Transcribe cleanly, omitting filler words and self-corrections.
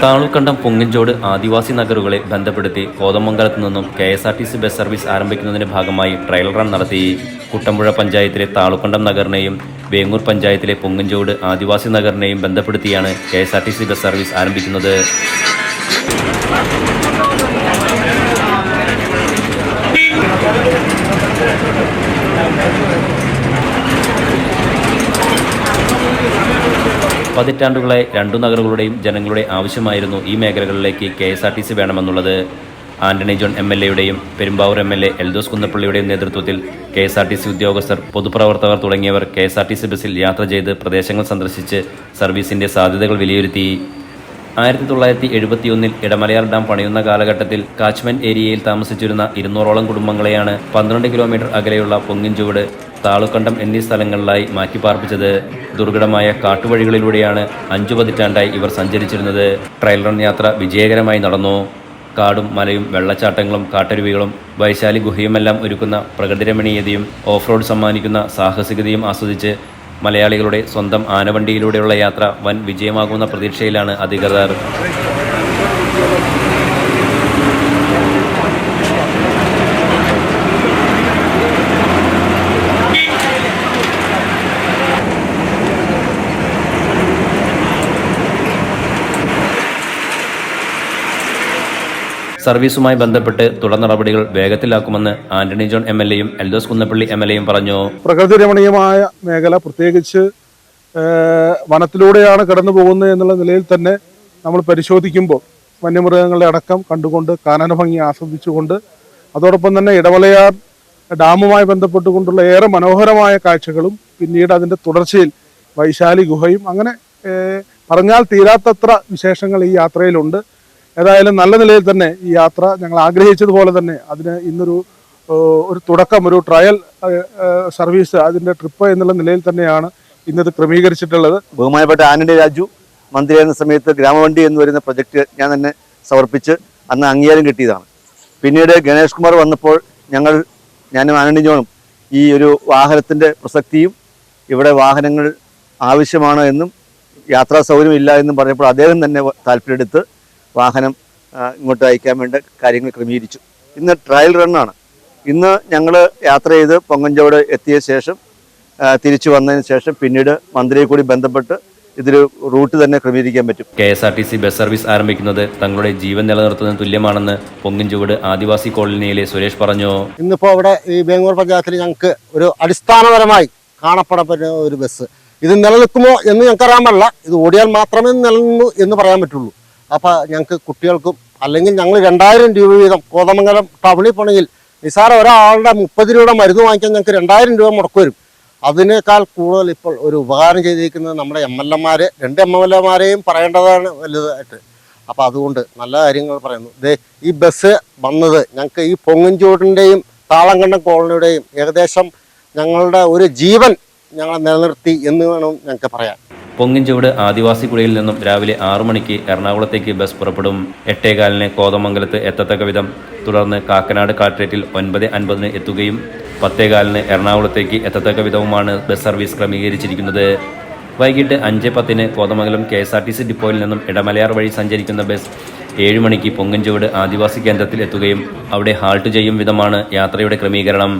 താളുക്കണ്ടം പൊങ്ങിഞ്ചോട് ആദിവാസി നഗറുകളെ ബന്ധപ്പെടുത്തി കോതമംഗലത്ത് നിന്നും KSRTC ബസ് സർവീസ് ആരംഭിക്കുന്നതിന്റെ ഭാഗമായി ട്രയൽ റൺ നടത്തി. കുട്ടമ്പുഴ പഞ്ചായത്തിലെ താളുക്കണ്ടം നഗറിനെയും വേങ്ങൂർ പഞ്ചായത്തിലെ പൊങ്ങിഞ്ചോട് ആദിവാസി നഗറിനെയും ബന്ധപ്പെടുത്തിയാണ് KSRTC ബസ് സർവീസ് ആരംഭിക്കുന്നത്. പതിറ്റാണ്ടുകളായി രണ്ടു നഗരങ്ങളുടെയും ജനങ്ങളുടെ ആവശ്യമായിരുന്നു ഈ മേഖലകളിലേക്ക് KSRTC വേണമെന്നുള്ളത്. ആന്റണി ജോൺ MLA-യുടെയും പെരുമ്പാവൂർ MLA എൽദോസ് കുന്നപ്പള്ളിയുടെയും നേതൃത്വത്തിൽ KSRTC ഉദ്യോഗസ്ഥർ, പൊതുപ്രവർത്തകർ തുടങ്ങിയവർ KSRTC ബസ്സിൽ യാത്ര ചെയ്ത് പ്രദേശങ്ങൾ സന്ദർശിച്ച് സർവീസിന്റെ സാധ്യതകൾ വിലയിരുത്തി. 1971 ഇടമലയാർ ഡാം പണിയുന്ന കാലഘട്ടത്തിൽ കാച്ച്മെന്റ് ഏരിയയിൽ താമസിച്ചിരുന്ന 200ഓളം കുടുംബങ്ങളെയാണ് 12 കിലോമീറ്റർ അകലെയുള്ള പൊങ്ങിഞ്ചോട്, താളുക്കണ്ടം എന്നീ സ്ഥലങ്ങളിലായി മാറ്റിപ്പാർപ്പിച്ചത്. ദുർഘടമായ കാട്ടുവഴികളിലൂടെയാണ് 5 പതിറ്റാണ്ടായി ഇവർ സഞ്ചരിച്ചിരുന്നത്. ട്രയൽ റൺ യാത്ര വിജയകരമായി നടന്നു. കാടും മലയും വെള്ളച്ചാട്ടങ്ങളും കാട്ടരുവികളും വൈശാലി ഗുഹയുമെല്ലാം ഒരുക്കുന്ന പ്രകൃതിരമണീയതയും ഓഫ് റോഡ് സമ്മാനിക്കുന്ന സാഹസികതയും ആസ്വദിച്ച് മലയാളികളുടെ സ്വന്തം ആനവണ്ടിയിലൂടെയുള്ള യാത്ര വൻ വിജയമാകുന്ന പ്രതീക്ഷയിലാണ് അധികൃതർ. സർവീസുമായി ബന്ധപ്പെട്ട് തുടർ നടപടികൾ വേഗത്തിലാക്കുമെന്ന് ആന്റണി ജോൺ MLA-യും എൽദോസ് കുന്നപ്പള്ളി MLA-യും പറഞ്ഞു. പ്രകൃതി രമണീയമായ മേഖല, പ്രത്യേകിച്ച് വനത്തിലൂടെയാണ് കടന്നു പോകുന്നത് എന്നുള്ള നിലയിൽ തന്നെ നമ്മൾ പരിശോധിക്കുമ്പോൾ വന്യമൃഗങ്ങളുടെ അടക്കം കണ്ടുകൊണ്ട് കാനന ഭംഗി ആസ്വദിച്ചുകൊണ്ട്, അതോടൊപ്പം തന്നെ ഇടമലയാർ ഡാമുമായി ബന്ധപ്പെട്ടുകൊണ്ടുള്ള ഏറെ മനോഹരമായ കാഴ്ചകളും പിന്നീട് അതിൻ്റെ തുടർച്ചയിൽ വൈശാലി ഗുഹയും അങ്ങനെ പറഞ്ഞാൽ തീരാത്തത്ര വിശേഷങ്ങൾ ഈ യാത്രയിലുണ്ട്. ഏതായാലും നല്ല നിലയിൽ തന്നെ ഈ യാത്ര ഞങ്ങൾ ആഗ്രഹിച്ചതുപോലെ തന്നെ അതിന് ഇന്നൊരു തുടക്കം, ഒരു ട്രയൽ സർവീസ്, അതിൻ്റെ ട്രിപ്പ് എന്നുള്ള നിലയിൽ തന്നെയാണ് ഇന്നത് ക്രമീകരിച്ചിട്ടുള്ളത്. ബഹുമാനപ്പെട്ട ആന്റണി രാജു മന്ത്രിയായിരുന്ന സമയത്ത് ഗ്രാമവണ്ടി എന്ന് വരുന്ന പ്രൊജക്റ്റ് ഞാൻ തന്നെ സമർപ്പിച്ച് അന്ന് അംഗീകാരം കിട്ടിയതാണ്. പിന്നീട് ഗണേഷ് കുമാർ വന്നപ്പോൾ ഞാനും ആന്റണി ജോണും ഈ ഒരു വാഹനത്തിൻ്റെ പ്രസക്തിയും ഇവിടെ വാഹനങ്ങൾ ആവശ്യമാണ് എന്നും യാത്രാ സൗകര്യം ഇല്ല എന്നും പറഞ്ഞപ്പോൾ അദ്ദേഹം തന്നെ താല്പര്യമെടുത്ത് വാഹനം ഇങ്ങോട്ട് അയക്കാൻ വേണ്ട കാര്യങ്ങൾ ക്രമീകരിച്ചു. ഇന്ന് ട്രയൽ റണ്ണാണ്. ഇന്ന് ഞങ്ങൾ യാത്ര ചെയ്ത് പൊങ്ങഞ്ചോട് എത്തിയ ശേഷം തിരിച്ചു വന്നതിന് ശേഷം പിന്നീട് മന്ത്രിയെ കൂടി ബന്ധപ്പെട്ട് ഇതൊരു റൂട്ട് തന്നെ ക്രമീകരിക്കാൻ പറ്റും. KSRTC ബസ് സർവീസ് ആരംഭിക്കുന്നത് തങ്ങളുടെ ജീവൻ നിലനിർത്തുന്നതിന് തുല്യമാണെന്ന് പൊങ്ങിഞ്ചോട് ആദിവാസി കോളനിയിലെ സുരേഷ് പറഞ്ഞു. ഇന്നിപ്പോൾ ഇവിടെ ഈ വേങ്ങൂർ പഞ്ചായത്തിൽ ഞങ്ങൾക്ക് ഒരു അടിസ്ഥാനപരമായി കാണപ്പെടപ്പെടുന്ന ഒരു ബസ് ഇത് നിലനിൽക്കുമോ എന്ന് ഞങ്ങൾക്കറിയാൻ പാടില്ല. ഇത് ഓടിയാൽ മാത്രമേ നിലനിൽക്കൂ എന്ന് പറയാൻ പറ്റുള്ളൂ. അപ്പോൾ ഞങ്ങൾക്ക് കുട്ടികൾക്കും അല്ലെങ്കിൽ ഞങ്ങൾ 2000 രൂപ വീതം കോതമംഗലം ടൗണിൽ പോണെങ്കിൽ നിസാര ഒരാളുടെ 30 രൂപയുടെ മരുന്ന് വാങ്ങിക്കാൻ ഞങ്ങൾക്ക് 2000 രൂപ മുടക്ക് വരും. അതിനേക്കാൾ കൂടുതൽ ഇപ്പോൾ ഒരു ഉപകാരം ചെയ്തിരിക്കുന്നത് നമ്മുടെ MLA-മാർ, 2 MLA-മാരെയും പറയേണ്ടതാണ് വലുതായിട്ട്. അപ്പോൾ അതുകൊണ്ട് നല്ല കാര്യങ്ങൾ പറയുന്നു. ഈ ബസ് വന്നത് ഞങ്ങൾക്ക് ഈ പൊങ്ങിഞ്ചോടിൻ്റെയും താളങ്കണ്ടം കോളനിയുടെയും ഏകദേശം ഞങ്ങളുടെ ഒരു ജീവൻ ഞങ്ങളെ നിലനിർത്തി എന്ന് വേണം ഞങ്ങൾക്ക് പറയാൻ. പൊങ്ങിഞ്ചോട് ആദിവാസി കുടിയിൽ നിന്നും രാവിലെ 6 മണിക്ക് എറണാകുളത്തേക്ക് ബസ് പുറപ്പെടും. 8:15 കോതമംഗലത്ത് എത്തത്തക്ക വിധം, തുടർന്ന് കാക്കനാട് കാട്രേറ്റിൽ 9:50 എത്തുകയും 10:15 എറണാകുളത്തേക്ക് എത്തത്തക്ക വിധവുമാണ് ബസ് സർവീസ് ക്രമീകരിച്ചിരിക്കുന്നത്. വൈകിട്ട് 5:10 കോതമംഗലം KSRTC ഡിപ്പോയിൽ നിന്നും ഇടമലയാർ വഴി സഞ്ചരിക്കുന്ന ബസ് 7 മണിക്ക് പൊങ്ങിഞ്ചോട് ആദിവാസി കേന്ദ്രത്തിൽ എത്തുകയും അവിടെ ഹാൾട്ട് ചെയ്യും വിധമാണ് യാത്രയുടെ ക്രമീകരണം.